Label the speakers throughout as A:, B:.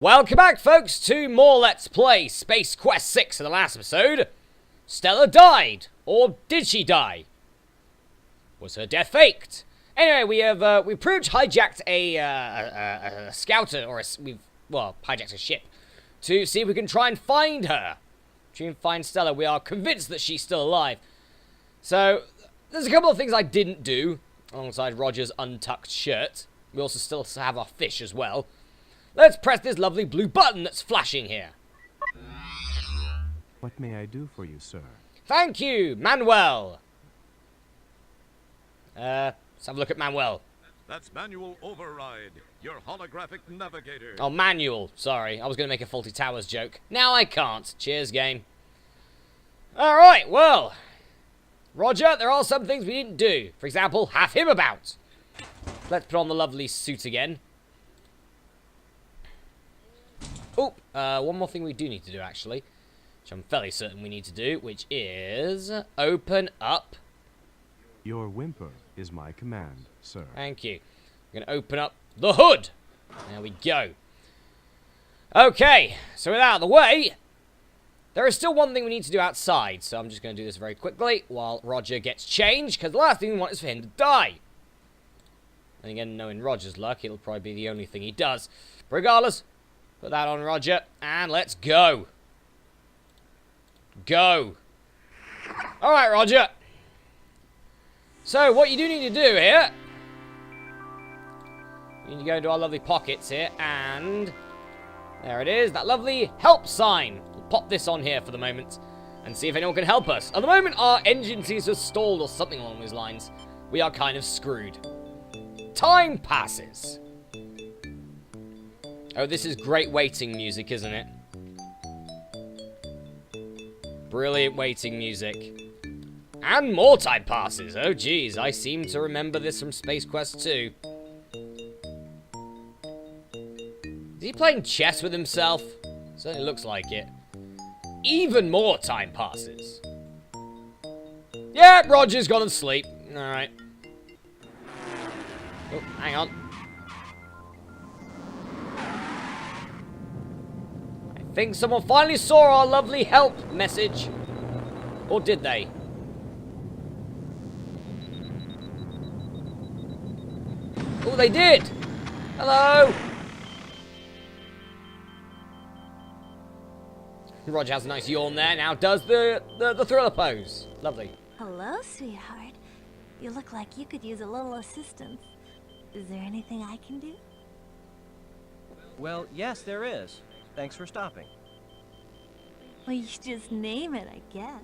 A: Welcome back, folks, to more Let's Play Space Quest 6. In the last episode, Stella died. Or did she die? Was her death faked? Anyway, we pretty much hijacked a scouter, or we've hijacked a ship to see if we can try and find her. Try and find Stella. We are convinced that she's still alive. So, there's a couple of things I didn't do alongside Roger's untucked shirt. We also still have our fish as well. Let's press this lovely blue button that's flashing here.
B: What may I do for you, sir?
A: Thank you, Manuel. Let's have a look at Manuel.
C: That's manual override, your holographic navigator.
A: Oh, manual. Sorry, I was going to make a Faulty Towers joke. Now I can't. Cheers, game. Alright, well. Roger, there are some things we didn't do. For example, have him about. Let's put on the lovely suit again. Oh, one more thing we do need to do, actually. Which I'm fairly certain we need to do, which is open up.
B: Your whimper is my command, sir.
A: Thank you. We're going to open up the hood. There we go. Okay, so with that out of the way, there is still one thing we need to do outside. So I'm just going to do this very quickly while Roger gets changed, because the last thing we want is for him to die. And again, knowing Roger's luck, it'll probably be the only thing he does. But regardless, put that on Roger, and let's go. Go. Alright, Roger. So, what you do need to do here, you need to go into our lovely pockets here, and there it is, that lovely help sign. We'll pop this on here for the moment, and see if anyone can help us. At the moment, our engine seems to have stalled, or something along those lines. We are kind of screwed. Time passes. Oh, this is great waiting music, isn't it? Brilliant waiting music. And more time passes. Oh, geez. I seem to remember this from Space Quest 2. Is he playing chess with himself? Certainly looks like it. Even more time passes. Yeah, Roger's gone to sleep. Alright. Oh, hang on. I think someone finally saw our lovely help message. Or did they? Oh, they did! Hello! Roger has a nice yawn there, now does the thriller pose. Lovely.
D: Hello, sweetheart. You look like you could use a little assistance. Is there anything I can do?
E: Well, yes, there is. Thanks for stopping.
D: Well, you just name it, I guess.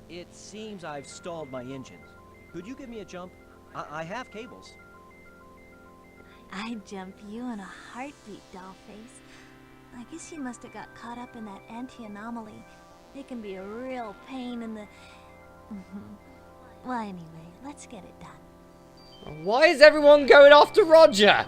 E: It seems I've stalled my engines. Could you give me a jump? I have cables.
D: I'd jump you in a heartbeat, dollface. I guess you must have got caught up in that anti-anomaly. It can be a real pain in the... Well, anyway, let's get it done.
A: Why is everyone going after Roger?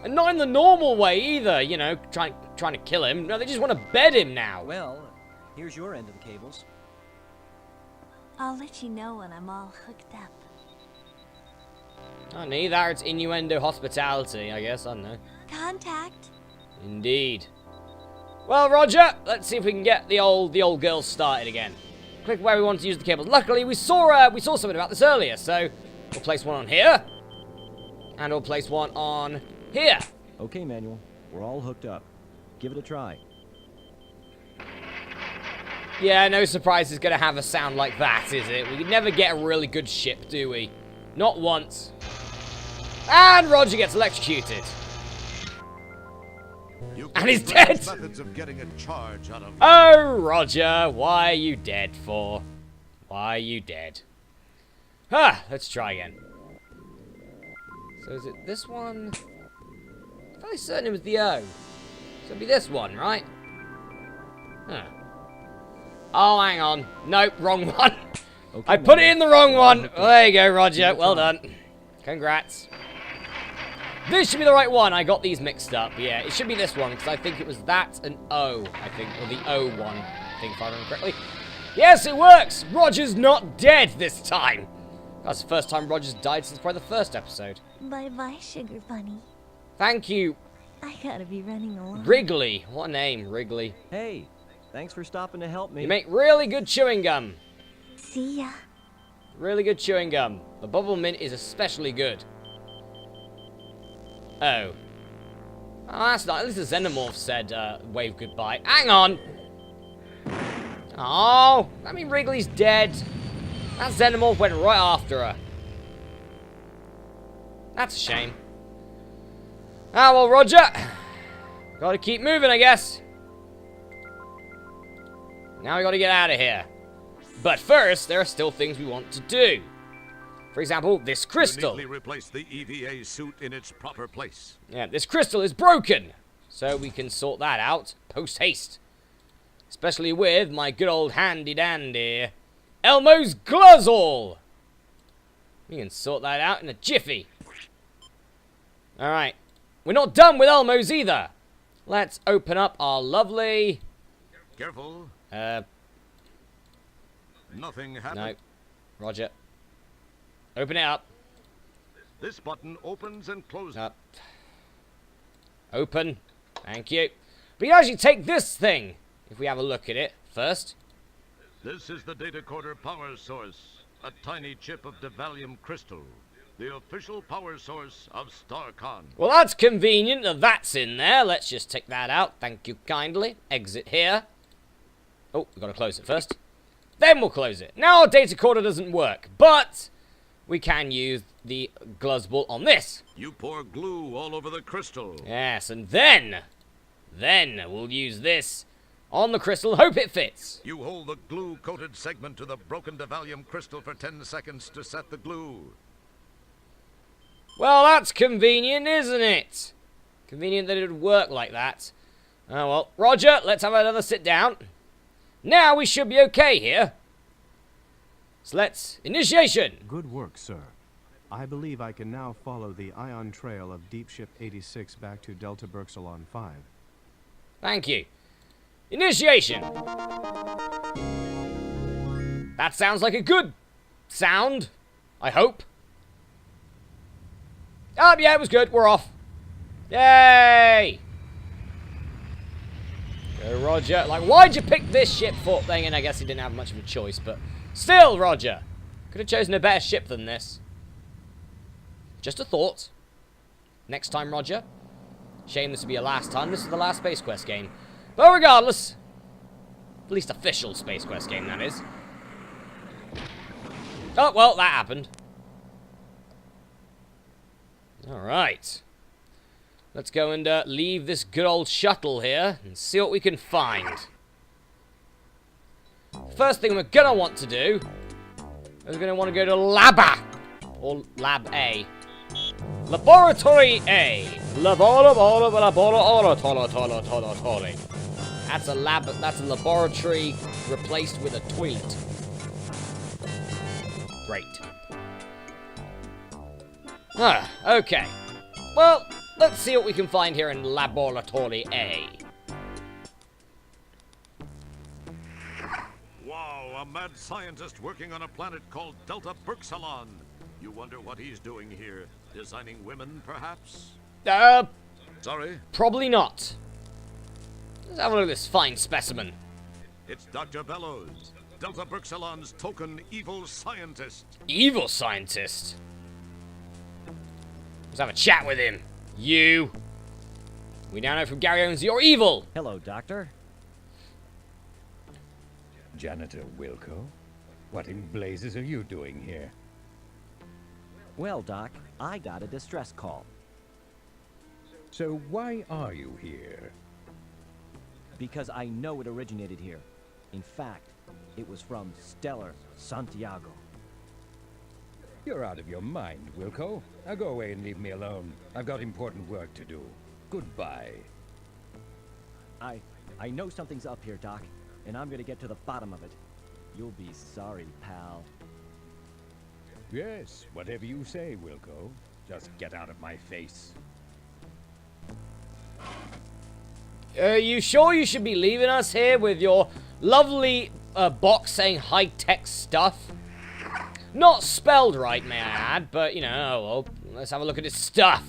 A: And not in the normal way either, you know, trying to kill him. No, they just want to bed him now.
E: Well, here's your end of the cables.
D: I'll let you know when I'm all hooked up.
A: Oh, neither. It's innuendo hospitality, I guess. I don't know.
D: Contact.
A: Indeed. Well, Roger, let's see if we can get the old girl started again. Click where we want to use the cables. Luckily, we saw something about this earlier, so we'll place one on here, and we'll place one on here.
E: Okay, Manuel. We're all hooked up. Give it a try.
A: Yeah, no surprise it's going to have a sound like that, is it? We can never get a really good ship, do we? Not once. And Roger gets electrocuted. And he's dead!
C: Methods of getting a charge out of
A: Oh, Roger, why are you dead for? Why are you dead? Let's try again. So is it this one? I'm fairly certain it was the O. So it'll be this one, right? Huh. Oh, hang on. Nope, wrong one.
E: Okay,
A: I put it in the wrong one.
E: Okay.
A: Well, there you go, Roger. Well done. Congrats. This should be the right one. I got these mixed up. Yeah, it should be this one, because I think it was that and O, I think. Or the O one, I think, if I remember correctly. Yes, it works! Roger's not dead this time. That's the first time Roger's died since probably the first episode.
D: Bye-bye, sugar bunny.
A: Thank you,
D: I gotta be running along.
A: Wrigley. What a name, Wrigley.
E: Hey, thanks for stopping to help me.
A: You make really good chewing gum.
D: See ya.
A: Really good chewing gum. The bubble mint is especially good. Oh. Oh, that's not. At least the Xenomorph said, wave goodbye. Hang on! Oh, I mean Wrigley's dead. That Xenomorph went right after her. That's a shame. Ah, well, Roger. Gotta keep moving, I guess. Now we gotta get out of here. But first, there are still things we want to do. For example, this crystal.
C: Neatly replace the EVA suit in its proper place.
A: Yeah, this crystal is broken. So we can sort that out post-haste. Especially with my good old handy-dandy Elmo's Gluzzle. We can sort that out in a jiffy. Alright. We're not done with Elmo's either. Let's open up our lovely...
C: Careful. Nothing happened.
A: No. Roger. Open it up.
C: This button opens and closes.
A: Up. Open. Thank you. We can actually take this thing, if we have a look at it first.
C: This is the data coder power source. A tiny chip of Devallium crystal. The official power source of StarCon.
A: Well, that's convenient that that's in there. Let's just take that out. Thank you kindly. Exit here. Oh, we've got to close it first. Then we'll close it. Now our data coder doesn't work, but we can use the Gluzzball on this.
C: You pour glue all over the crystal.
A: Yes, and then we'll use this on the crystal. Hope it fits.
C: You hold the glue-coated segment to the broken Devallium crystal for 10 seconds to set the glue.
A: Well, that's convenient, isn't it? Convenient that it would work like that. Oh, well. Roger, let's have another sit down. Now we should be okay here. So let's... Initiation!
B: Good work, sir. I believe I can now follow the ion trail of Deep Ship 86 back to Delta Berxalon 5.
A: Thank you. Initiation! That sounds like a good sound. I hope. Oh, yeah, it was good. We're off. Yay! Go, Roger. Like, why'd you pick this ship for? Then again, I guess he didn't have much of a choice, but still, Roger. Could have chosen a better ship than this. Just a thought. Next time, Roger. Shame this will be your last time. This is the last Space Quest game. But regardless, at least official Space Quest game, that is. Oh, well, that happened. Alright. Let's go and leave this good old shuttle here and see what we can find. First thing we're going to want to do is we're going to want to go to Laba. Or Lab A. Laboratory A. Laboratory. That's a lab. That's a laboratory replaced with a toilet. Great. Ah, okay. Well, let's see what we can find here in Laboratory A.
C: Wow, a mad scientist working on a planet called Delta Berxalon. You wonder what he's doing here? Designing women, perhaps? Sorry?
A: Probably not. Let's have a look at this fine specimen.
C: It's Dr. Bellows, Delta Berxalon's token evil scientist.
A: Evil scientist? Let's have a chat with him. You. We now know from Gary Owens you're evil.
E: Hello, Doctor.
F: Janitor Wilco? What in blazes are you doing here?
E: Well, Doc, I got a distress call.
F: So why are you here?
E: Because I know it originated here. In fact, it was from Stellar Santiago.
F: You're out of your mind, Wilco. Now go away and leave me alone. I've got important work to do. Goodbye.
E: I know something's up here, Doc, and I'm gonna get to the bottom of it. You'll be sorry, pal.
F: Yes, whatever you say, Wilco. Just get out of my face.
A: Are you sure you should be leaving us here with your lovely box saying high-tech stuff? Not spelled right, may I add, but, you know, well, let's have a look at his stuff.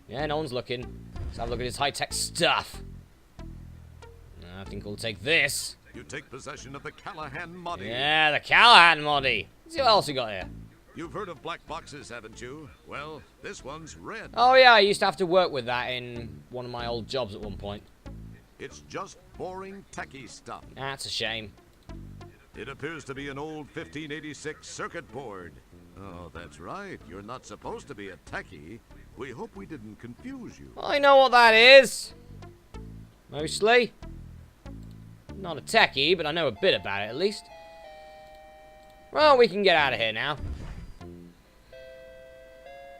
A: Yeah, no one's looking. Let's have a look at his high-tech stuff. I think we'll take this.
C: You take possession of the Callahan Moddy.
A: Yeah, the Callahan Moddy. Let's see what else we got here.
C: You've heard of black boxes, haven't you? Well, this one's red.
A: Oh yeah, I used to have to work with that in one of my old jobs at one point.
C: It's just boring techie stuff.
A: That's a shame.
C: It appears to be an old 1586 circuit board. Oh, that's right. You're not supposed to be a techie. We hope we didn't confuse you.
A: I know what that is. Mostly. Not a techie, but I know a bit about it at least. Well, we can get out of here now.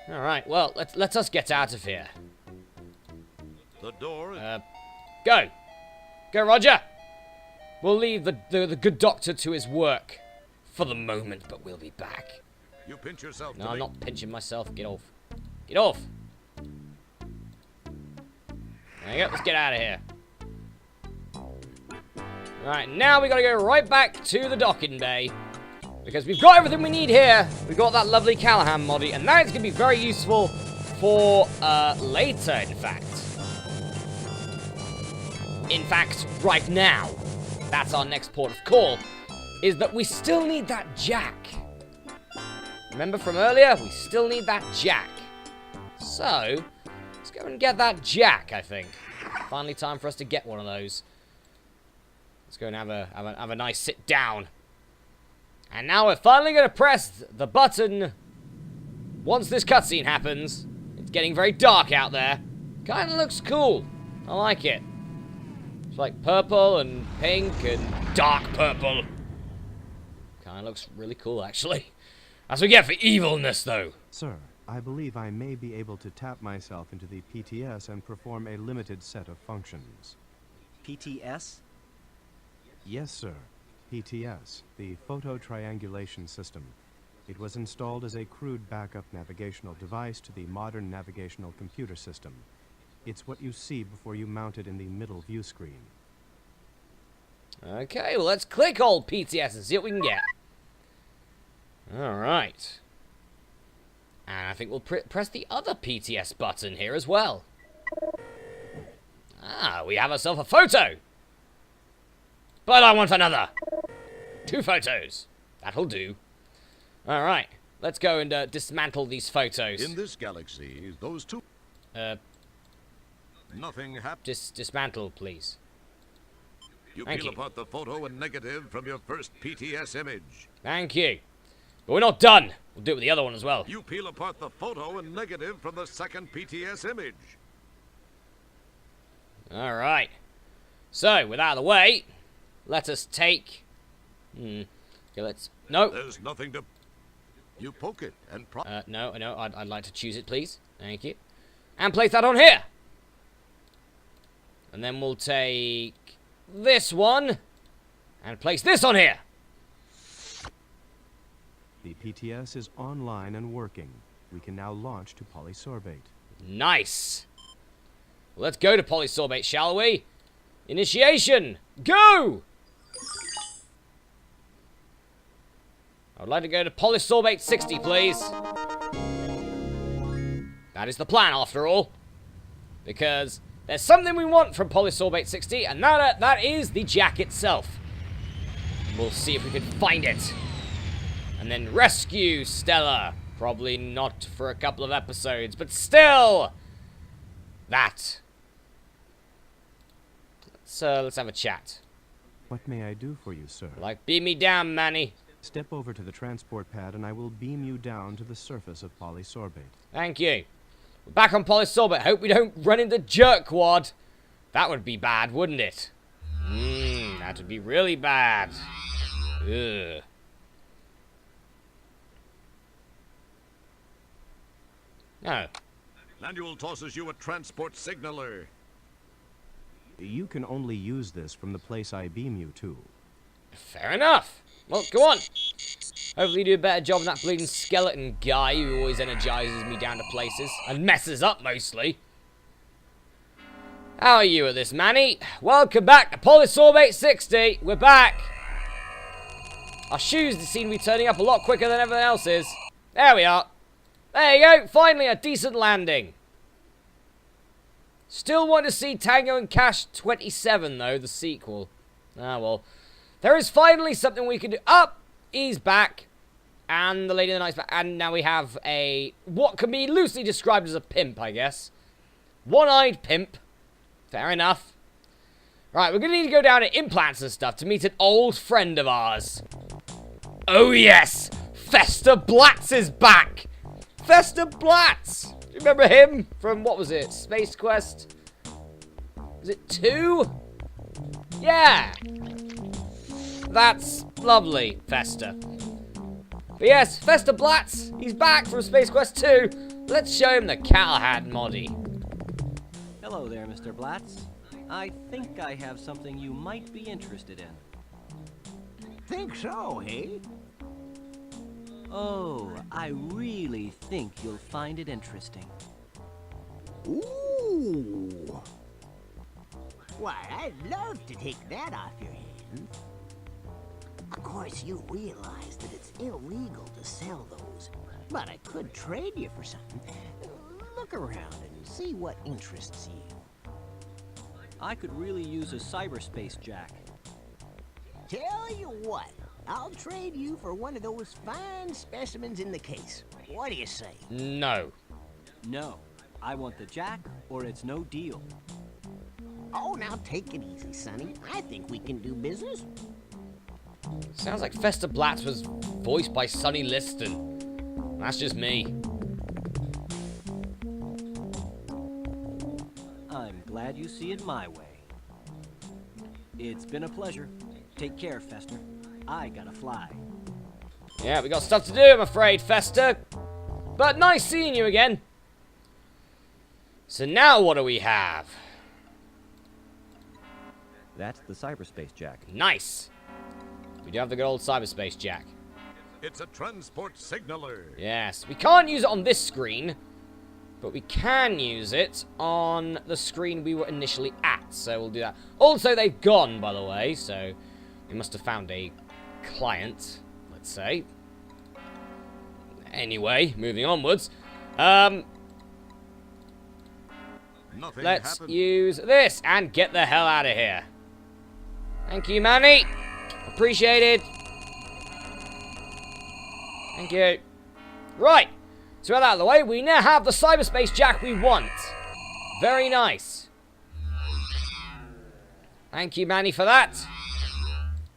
A: Alright, well, let us get out of here.
C: The door...
A: Go! Go, Roger! We'll leave the good doctor to his work. For the moment, but we'll be back.
C: You pinch yourself.
A: No, I'm not pinching myself. Get off. Get off! There you go, let's get out of here. Alright, now we gotta go right back to the docking bay. Because we've got everything we need here. We've got that lovely Callahan Moddy, and that is going to be very useful for later, in fact. In fact, right now, that's our next port of call, is that we still need that jack. Remember from earlier? We still need that jack. So, let's go and get that jack, I think. Finally time for us to get one of those. Let's go and have a nice sit down. And now we're finally going to press the button once this cutscene happens. It's getting very dark out there. Kind of looks cool. I like it. It's like purple and pink and dark purple. Kind of looks really cool, actually. That's what we get for evilness, though.
B: Sir, I believe I may be able to tap myself into the PTS and perform a limited set of functions.
E: PTS?
B: Yes, sir. PTS, the Photo Triangulation System. It was installed as a crude backup navigational device to the modern navigational computer system. It's what you see before you mount it in the middle view screen.
A: Okay, well, let's click old PTS and see what we can get. Alright. And I think we'll press the other PTS button here as well. Ah, we have ourselves a photo! But I want another! 2 photos. That'll do. Alright, let's go and dismantle these photos.
C: In this galaxy, those two... Nothing happened.
A: Dismantle, please.
C: You
A: Thank
C: peel
A: you.
C: apart the photo and negative from your first PTS image.
A: Thank you. But we're not done. We'll do it with the other one as well.
C: You peel apart the photo and negative from the second PTS image.
A: Alright. So, with that out of the way, let us take... Okay, let's... No.
C: There's nothing to... You poke it and...
A: No, I'd like to choose it, please. Thank you. And place that on here. And then we'll take this one and place this on here.
B: The PTS is online and working. We can now launch to polysorbate.
A: Nice. Well, let's go to polysorbate, shall we? Initiation. Go! I would like to go to polysorbate 60, please. That is the plan, after all. Because there's something we want from polysorbate 60, and that is the jack itself. We'll see if we can find it. And then rescue Stella. Probably not for a couple of episodes, but still! That. Let's have a chat.
B: What may I do for you, sir?
A: Like, beam me down, Manny.
B: Step over to the transport pad and I will beam you down to the surface of polysorbate.
A: Thank you. We're back on polysorbate. Hope we don't run into jerkwad. That would be bad, wouldn't it? That would be really bad. Ugh. No.
C: Manual tosses you a transport signaler.
B: You can only use this from the place I beam you to.
A: Fair enough. Well, go on. Hopefully you do a better job than that bleeding skeleton guy who always energizes me down to places. And messes up, mostly. How are you at this, Manny? Welcome back to Polysorbate 60. We're back. Our shoes seem to be turning up a lot quicker than everything else is. There we are. There you go. Finally, a decent landing. Still want to see Tango and Cash 27, though, the sequel. Ah, well. There is finally something we can do. Up! He's back. And the Lady of the Night's back. And now we have a... what can be loosely described as a pimp, I guess. One-eyed pimp. Fair enough. Right, we're going to need to go down to implants and stuff to meet an old friend of ours. Oh, yes! Fester Blatz is back! Fester Blatz! Do you remember him from, what was it, Space Quest? Was it 2? Yeah! That's lovely, Fester. But yes, Fester Blatz, he's back from Space Quest 2. Let's show him the Cowhand moddy.
E: Hello there, Mr. Blatz. I think I have something you might be interested in.
G: Think so, hey?
E: Oh, I really think you'll find it interesting.
G: Ooh. Why, I'd love to take that off your hands. Of course, you realize that it's illegal to sell those, but I could trade you for something. Look around and see what interests you.
E: I could really use a cyberspace jack.
G: Tell you what, I'll trade you for one of those fine specimens in the case. What do you say?
A: No.
E: No, I want the jack, or it's no deal.
G: Oh, now take it easy, Sonny. I think we can do business.
A: Sounds like Fester Blatz was voiced by Sonny Liston. That's just me.
E: I'm glad you see it my way. It's been a pleasure. Take care, Fester. I gotta fly.
A: Yeah, we got stuff to do, I'm afraid, Fester. But nice seeing you again. So now what do we have?
E: That's the cyberspace jack.
A: Nice. We do have the good old cyberspace jack.
C: It's a transport signaler.
A: Yes, we can't use it on this screen, but we can use it on the screen we were initially at, so we'll do that. Also, they've gone, by the way, so we must have found a client, let's say. Anyway, moving onwards. Let's
C: happened.
A: use this and get the hell out of here. Thank you, Manny. Appreciated. Thank you. Right. So with that out of the way, we now have the cyberspace jack we want. Very nice. Thank you, Manny, for that.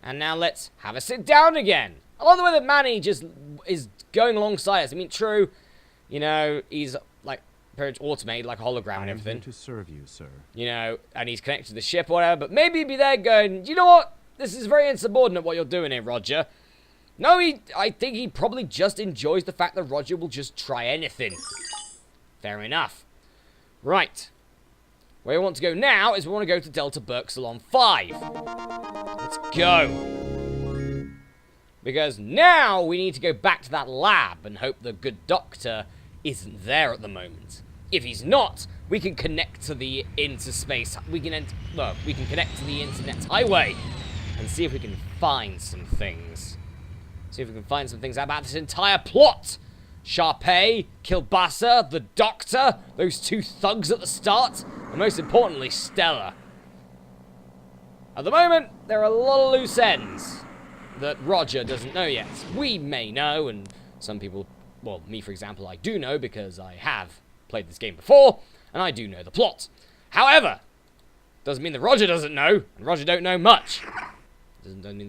A: And now let's have a sit down again. I love the way that Manny just is going alongside us. I mean, true, you know, he's like pretty much automated, like a hologram and everything.
B: I'm here to serve you, sir.
A: You know, and he's connected to the ship or whatever, but maybe he'd be there going, you know what? This is very insubordinate what you're doing here, Roger. No, I think he probably just enjoys the fact that Roger will just try anything. Fair enough. Right. Where we want to go now is we want to go to Delta Burke Salon 5. Let's go. Because now we need to go back to that lab and hope the good doctor isn't there at the moment. If he's not, we can connect to the interspace. We can connect to the internet highway and see if we can find some things. See if we can find some things about this entire plot. Sharpay, Kilbasa, the Doctor, those two thugs at the start, and most importantly, Stella. At the moment, there are a lot of loose ends that Roger doesn't know yet. We may know, and some people, well, me for example, I do know because I have played this game before, and I do know the plot. However, doesn't mean that Roger doesn't know, and Roger don't know much. Don't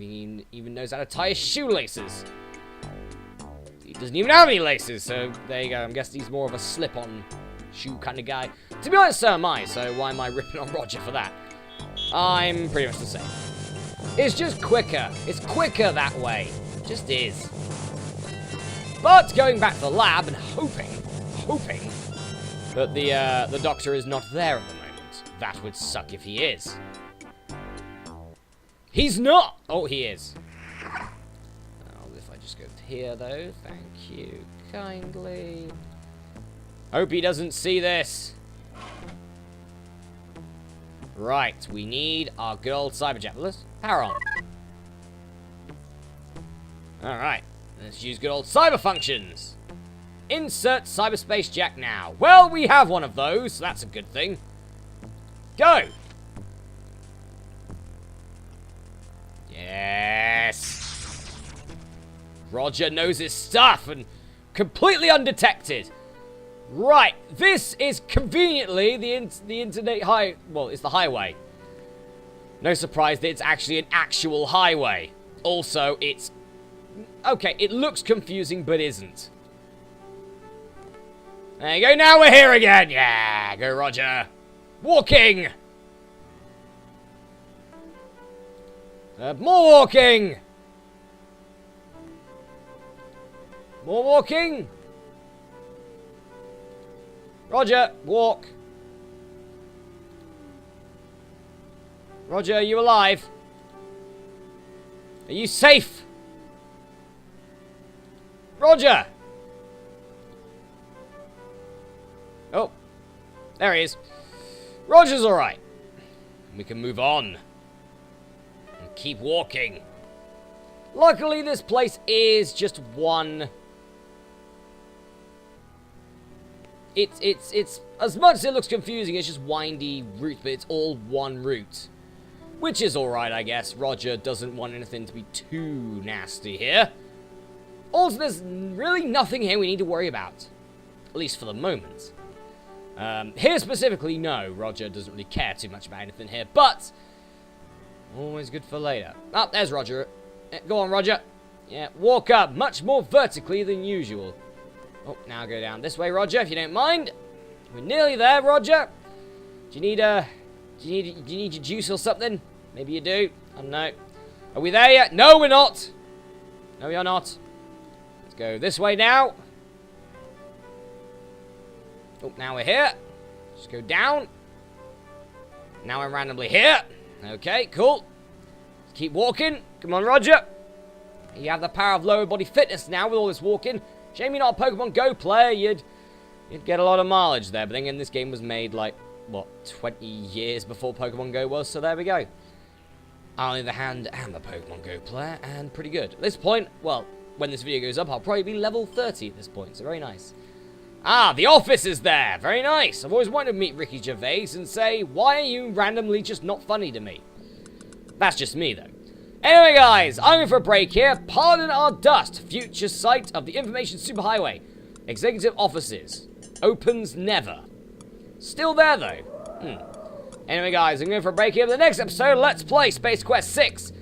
A: even knows how to tie his shoelaces. He doesn't even have any laces, so there you go. I'm guessing he's more of a slip-on shoe kind of guy. To be honest, so am I, so why am I ripping on Roger for that? I'm pretty much the same. It's just quicker. It's quicker that way. It just is. But going back to the lab and hoping that the doctor is not there at the moment. That would suck if he is. He's not! Oh, he is. Oh, if I just go here, though. Thank you kindly. Hope he doesn't see this. Right, we need our good old cyberjet. Let's power on. Alright, let's use good old cyber functions. Insert cyberspace jack now. Well, we have one of those, so that's a good thing. go. Yes. Roger knows his stuff and completely undetected. Right, this is conveniently the internet well, it's the highway. No surprise that it's actually an actual highway. Also, it's... okay, it looks confusing, but isn't. There you go, now we're here again! Yeah, go Roger! Walking! More walking! More walking! Roger, walk! Roger, are you alive? Are you safe? Roger! Oh, there he is. Roger's alright. We can move on. And keep walking. Luckily, this place is just one... It's as much as it looks confusing, it's just windy route, but it's all one route. Which is alright, I guess. Roger doesn't want anything to be too nasty here. Also, there's really nothing here we need to worry about. At least for the moment. Here specifically, no. Roger doesn't really care too much about anything here, but... always good for later. Oh, there's Roger. Go on, Roger. Yeah, walk up much more vertically than usual. Oh, now go down this way, Roger, if you don't mind. We're nearly there, Roger. Do you need your juice or something? Maybe you do. I don't know. Are we there yet? No, we're not. No, we are not. Let's go this way now. Oh, now we're here. Just go down. Now I'm randomly here. Okay, cool. Let's keep walking. Come on, Roger. You have the power of lower body fitness now with all this walking. Shame you're not a Pokemon Go player. You'd get a lot of mileage there. But then again, this game was made like, what, 20 years before Pokemon Go was. So there we go. On the other hand, I'm a Pokemon Go player and pretty good. At this point, well, when this video goes up, I'll probably be level 30 at this point. So very nice. Ah, the office is there. Very nice. I've always wanted to meet Ricky Gervais and say, why are you randomly just not funny to me? That's just me, though. Anyway, guys, I'm in for a break here. Pardon our dust. Future site of the Information Superhighway. Executive offices. Opens never. Still there, though. Anyway, guys, I'm going for a break here. For the next episode, let's play Space Quest 6.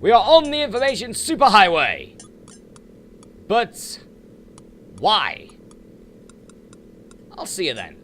A: We are on the Information Superhighway. But why? I'll see you then.